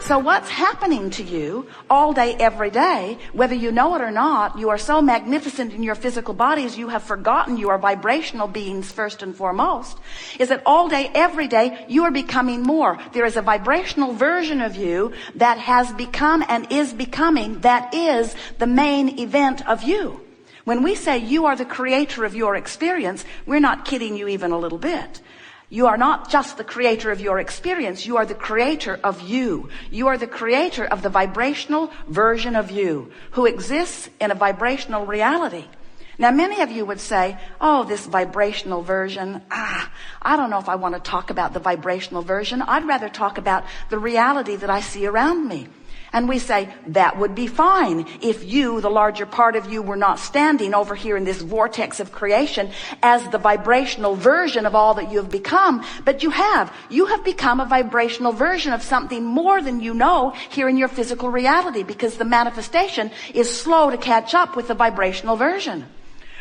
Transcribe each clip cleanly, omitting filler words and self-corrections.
So what's happening to you all day, every day, whether you know it or not, you are so magnificent in your physical bodies, you have forgotten you are vibrational beings first and foremost, is that all day, every day, you are becoming more. There is a vibrational version of you that has become and is becoming, that is the main event of you. When we say you are the creator of your experience, we're not kidding you even a little bit. You are not just the creator of your experience. You are the creator of you. You are the creator of the vibrational version of you who exists in a vibrational reality. Now, many of you would say, oh, this vibrational version, I don't know if I want to talk about the vibrational version. I'd rather talk about the reality that I see around me. And we say, that would be fine if you, the larger part of you, were not standing over here in this vortex of creation as the vibrational version of all that you have become. But you have become a vibrational version of something more than you know here in your physical reality, because the manifestation is slow to catch up with the vibrational version.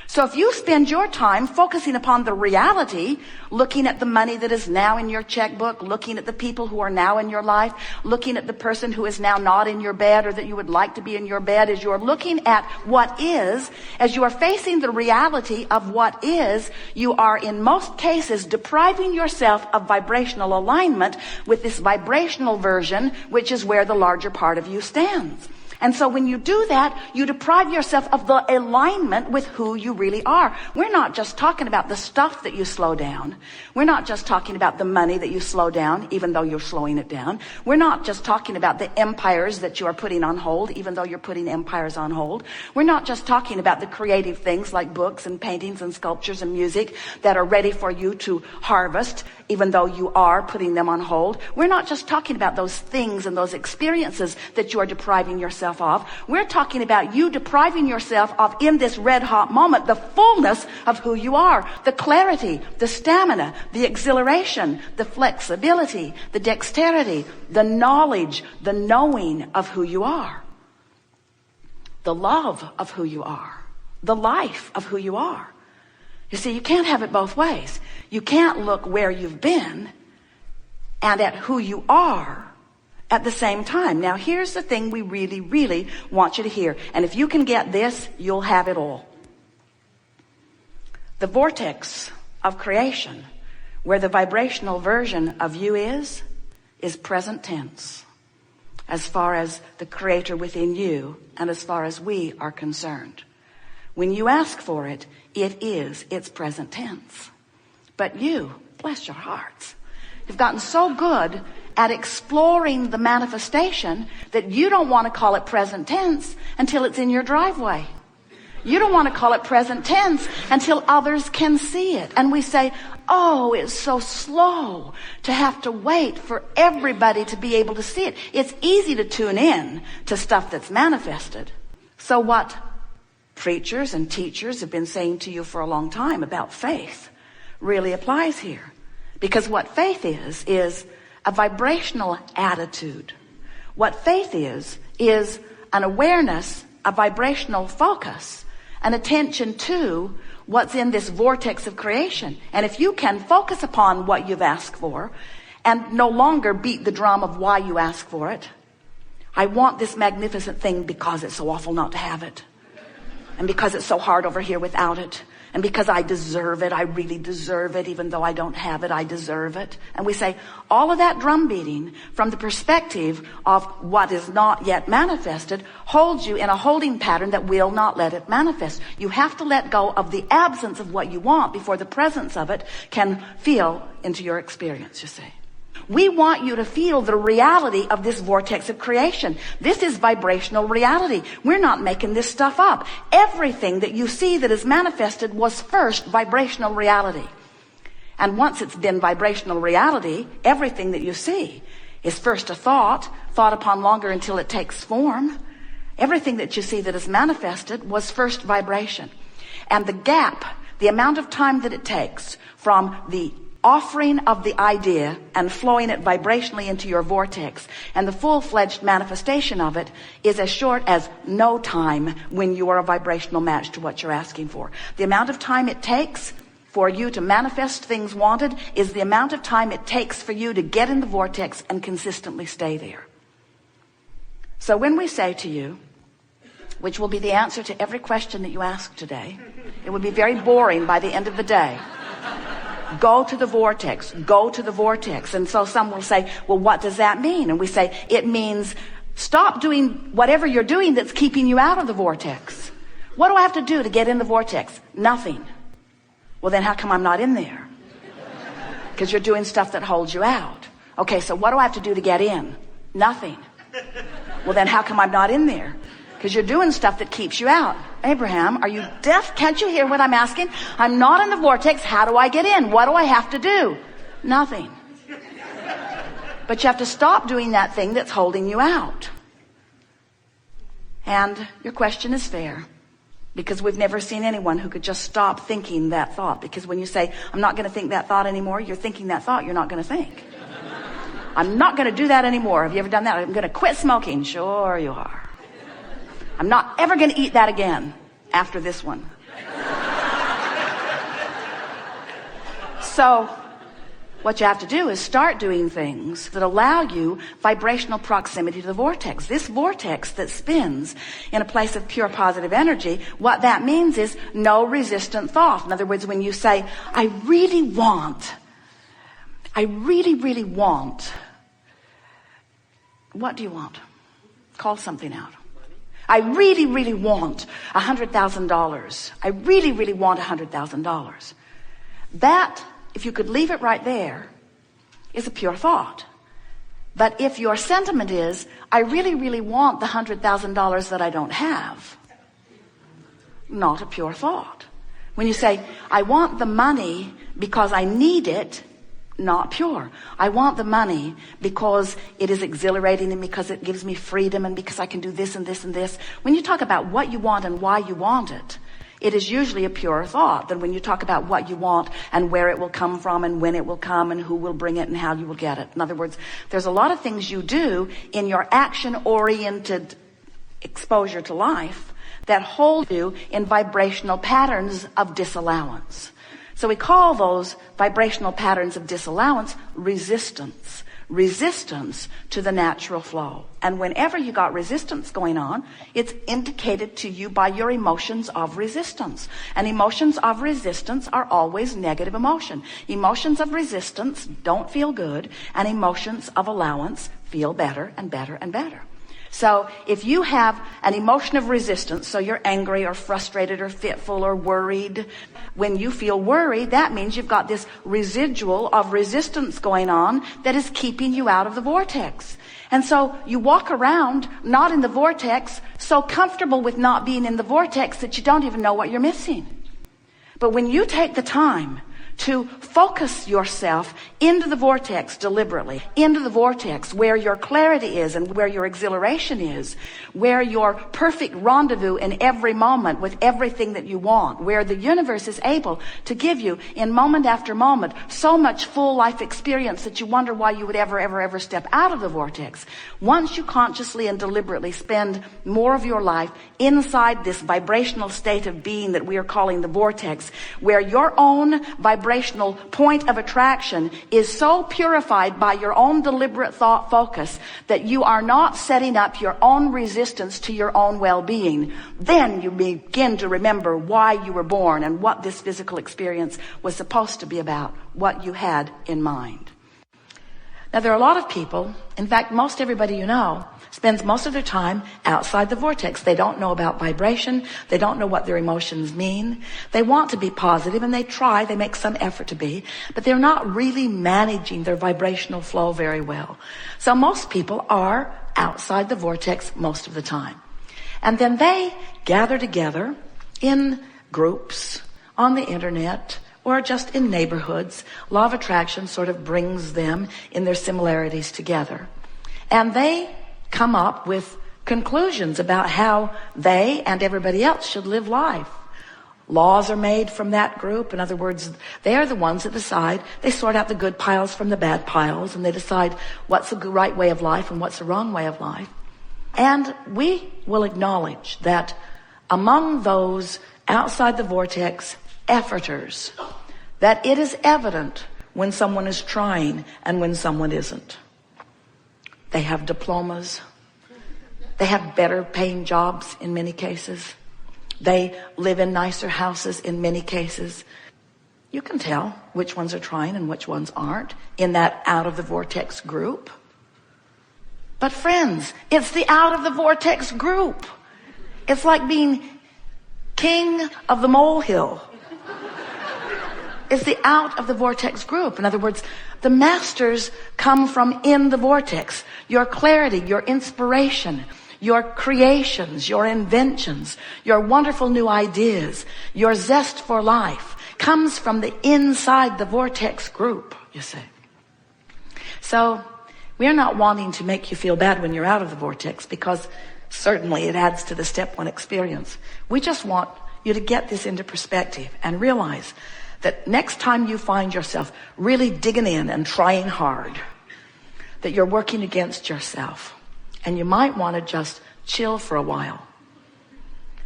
So if you spend your time focusing upon the reality, looking at the money that is now in your checkbook, looking at the people who are now in your life, looking at the person who is now not in your bed or that you would like to be in your bed, as you are looking at what is, as you are facing the reality of what is, you are in most cases depriving yourself of vibrational alignment with this vibrational version, which is where the larger part of you stands. And so when you do that, you deprive yourself of the alignment with who you really are. We're not just talking about the stuff that you slow down. We're not just talking about the money that you slow down, even though you're slowing it down. We're not just talking about the empires that you are putting on hold, even though you're putting empires on hold. We're not just talking about the creative things like books and paintings and sculptures and music that are ready for you to harvest, even though you are putting them on hold. We're not just talking about those things and those experiences that you are depriving yourself of. We're talking about you depriving yourself of, in this red hot moment, the fullness of who you are, the clarity, the stamina, the exhilaration, the flexibility, the dexterity, the knowledge, the knowing of who you are, the love of who you are, the life of who you are. You see, you can't have it both ways. You can't look where you've been and at who you are at the same time. Now, here's the thing we really, really want you to hear. And if you can get this, you'll have it all. The vortex of creation, where the vibrational version of you is present tense, as far as the creator within you and as far as we are concerned. When you ask for it, it's present tense. But you, bless your hearts, you've gotten so good at exploring the manifestation that you don't want to call it present tense until it's in your driveway. You don't want to call it present tense until others can see it. And we say, oh, it's so slow to have to wait for everybody to be able to see it. It's easy to tune in to stuff that's manifested. So what preachers and teachers have been saying to you for a long time about faith really applies here. Because what faith is a vibrational attitude. What faith is an awareness, a vibrational focus, an attention to what's in this vortex of creation. And if you can focus upon what you've asked for and no longer beat the drum of why you ask for it, I want this magnificent thing because it's so awful not to have it. And because it's so hard over here without it. And because I deserve it, I really deserve it, even though I don't have it, I deserve it. And we say all of that drum beating from the perspective of what is not yet manifested holds you in a holding pattern that will not let it manifest. You have to let go of the absence of what you want before the presence of it can feel into your experience, you see. We want you to feel the reality of this vortex of creation. This is vibrational reality. We're not making this stuff up. Everything that you see that is manifested was first vibrational reality. And once it's been vibrational reality, everything that you see is first a thought upon longer until it takes form. Everything that you see that is manifested was first vibration. And the gap, the amount of time that it takes from the offering of the idea and flowing it vibrationally into your vortex and the full-fledged manifestation of it is as short as no time when you are a vibrational match to what you're asking for. The amount of time it takes for you to manifest things wanted is the amount of time it takes for you to get in the vortex and consistently stay there. So when we say to you, which will be the answer to every question that you ask today, it would be very boring by the end of the day. Go to the vortex, go to the vortex. And so some will say, well, what does that mean? And we say, it means stop doing whatever you're doing that's keeping you out of the vortex. What do I have to do to get in the vortex? Nothing. Well, then how come I'm not in there? Because you're doing stuff that holds you out. Okay, so what do I have to do to get in? Nothing. Well, then how come I'm not in there? Because you're doing stuff that keeps you out. Abraham, are you deaf? Can't you hear what I'm asking? I'm not in the vortex. How do I get in? What do I have to do? Nothing. But you have to stop doing that thing that's holding you out. And your question is fair, because we've never seen anyone who could just stop thinking that thought. Because when you say, I'm not going to think that thought anymore, you're thinking that thought you're not going to think. I'm not going to do that anymore. Have you ever done that? I'm going to quit smoking. Sure you are. I'm not ever going to eat that again after this one. So what you have to do is start doing things that allow you vibrational proximity to the vortex. This vortex that spins in a place of pure positive energy, what that means is no resistant thought. In other words, when you say, I really, really want, what do you want? Call something out. I really, really want $100,000. I really, really want $100,000. That, if you could leave it right there, is a pure thought. But if your sentiment is, I really, really want the $100,000 that I don't have, not a pure thought. When you say, I want the money because I need it, not pure. I want the money because it is exhilarating and because it gives me freedom and because I can do this and this and this. When you talk about what you want and why you want it, it is usually a pure thought than when you talk about what you want and where it will come from and when it will come and who will bring it and how you will get it. In other words, there's a lot of things you do in your action-oriented exposure to life that hold you in vibrational patterns of disallowance. So we call those vibrational patterns of disallowance resistance. Resistance to the natural flow. And whenever you got resistance going on, it's indicated to you by your emotions of resistance. And emotions of resistance are always negative emotion. Emotions of resistance don't feel good, and emotions of allowance feel better and better and better. So if you have an emotion of resistance, so you're angry or frustrated or fitful or worried, when you feel worried, that means you've got this residual of resistance going on that is keeping you out of the vortex. And so you walk around not in the vortex, so comfortable with not being in the vortex that you don't even know what you're missing. But when you take the time to focus yourself into the vortex deliberately, into the vortex where your clarity is and where your exhilaration is, where your perfect rendezvous in every moment with everything that you want, where the universe is able to give you in moment after moment so much full life experience that you wonder why you would ever step out of the vortex. Once you consciously and deliberately spend more of your life inside this vibrational state of being that we are calling the vortex, where your own vibrational point of attraction is so purified by your own deliberate thought focus that you are not setting up your own resistance to your own well-being, then you begin to remember why you were born and what this physical experience was supposed to be about, what you had in mind. Now, there are a lot of people, in fact, most everybody you know, spends most of their time outside the vortex. They don't know about vibration. They don't know what their emotions mean. They want to be positive and they try, they make some effort to be, but they're not really managing their vibrational flow very well. So most people are outside the vortex most of the time. And then they gather together in groups, on the internet, or just in neighborhoods. Law of attraction sort of brings them in their similarities together. And they come up with conclusions about how they and everybody else should live life. Laws are made from that group. In other words, they are the ones that decide. They sort out the good piles from the bad piles, and they decide what's the right way of life and what's the wrong way of life. And we will acknowledge that among those outside the vortex efforters, that it is evident when someone is trying and when someone isn't. They have diplomas. They have better paying jobs in many cases. They live in nicer houses in many cases. You can tell which ones are trying and which ones aren't in that out of the vortex group. But friends, it's the out of the vortex group. It's like being king of the molehill. It's the out of the vortex group. In other words, the masters come from in the vortex. Your clarity, your inspiration, your creations, your inventions, your wonderful new ideas, your zest for life comes from the inside the vortex group, you see. So we're not wanting to make you feel bad when you're out of the vortex, because certainly it adds to the step one experience. We just want you to get this into perspective and realize that next time you find yourself really digging in and trying hard, that you're working against yourself. And you might want to just chill for a while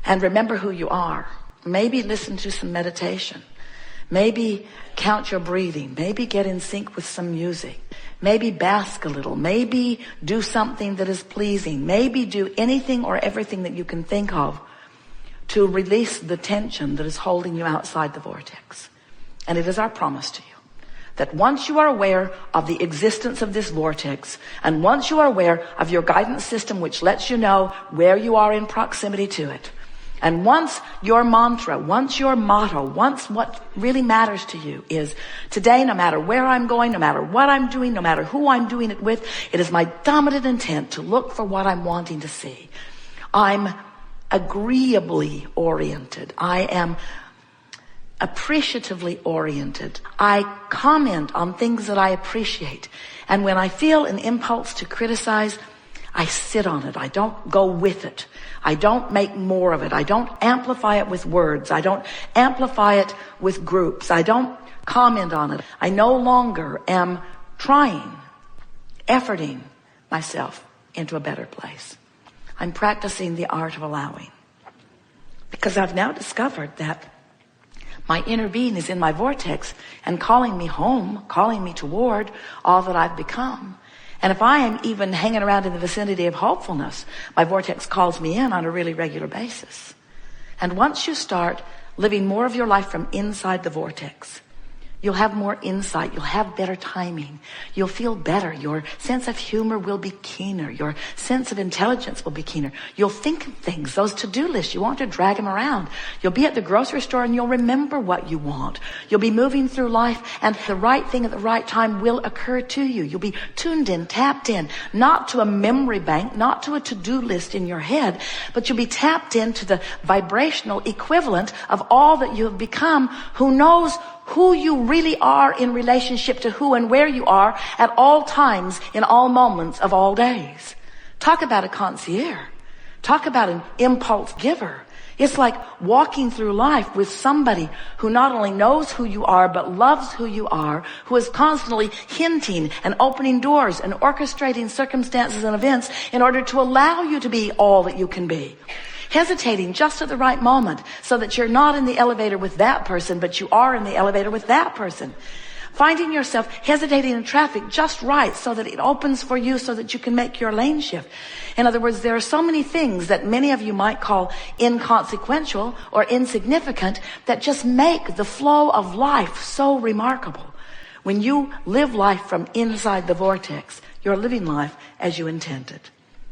and remember who you are. Maybe listen to some meditation. Maybe count your breathing. Maybe get in sync with some music. Maybe bask a little. Maybe do something that is pleasing. Maybe do anything or everything that you can think of to release the tension that is holding you outside the vortex. And it is our promise to you that once you are aware of the existence of this vortex, and once you are aware of your guidance system, which lets you know where you are in proximity to it, and once your mantra, once your motto, once what really matters to you is, today, no matter where I'm going, no matter what I'm doing, no matter who I'm doing it with, it is my dominant intent to look for what I'm wanting to see. I'm agreeably oriented. I am appreciatively oriented. I comment on things that I appreciate. And when I feel an impulse to criticize, I sit on it. I don't go with it. I don't make more of it. I don't amplify it with words. I don't amplify it with groups. I don't comment on it. I no longer am trying, efforting myself into a better place. I'm practicing the art of allowing. Because I've now discovered that my inner being is in my vortex and calling me home, calling me toward all that I've become. And if I am even hanging around in the vicinity of hopefulness, my vortex calls me in on a really regular basis. And once you start living more of your life from inside the vortex, you'll have more insight. You'll have better timing. You'll feel better. Your sense of humor will be keener. Your sense of intelligence will be keener. You'll think of things, those to-do lists. You won't have to drag them around. You'll be at the grocery store and you'll remember what you want. You'll be moving through life and the right thing at the right time will occur to you. You'll be tuned in, tapped in, not to a memory bank, not to a to-do list in your head, but you'll be tapped into the vibrational equivalent of all that you have become, who knows who you really are in relationship to who and where you are at all times, in all moments of all days. Talk about a concierge. Talk about an impulse giver. It's like walking through life with somebody who not only knows who you are, but loves who you are, who is constantly hinting and opening doors and orchestrating circumstances and events in order to allow you to be all that you can be. Hesitating just at the right moment so that you're not in the elevator with that person, but you are in the elevator with that person. Finding yourself hesitating in traffic just right so that it opens for you so that you can make your lane shift. In other words, there are so many things that many of you might call inconsequential or insignificant that just make the flow of life so remarkable. When you live life from inside the vortex, you're living life as you intended.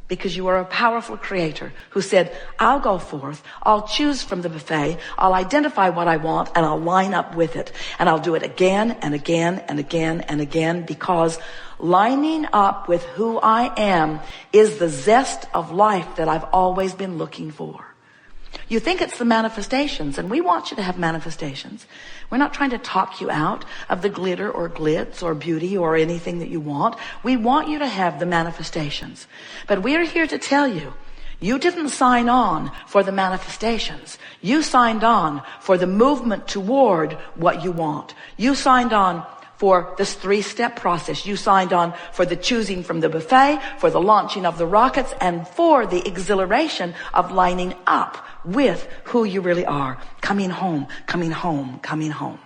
Because you are a powerful creator who said, I'll go forth, I'll choose from the buffet, I'll identify what I want, and I'll line up with it. And I'll do it again and again and again and again, because lining up with who I am is the zest of life that I've always been looking for. You think it's the manifestations, and we want you to have manifestations. We're not trying to talk you out of the glitter or glitz or beauty or anything that you want. We want you to have the manifestations. But we're here to tell you, you didn't sign on for the manifestations. You signed on for the movement toward what you want. You signed on for this 3-step process. You signed on for the choosing from the buffet, for the launching of the rockets, and for the exhilaration of lining up with who you really are. Coming home, coming home, coming home.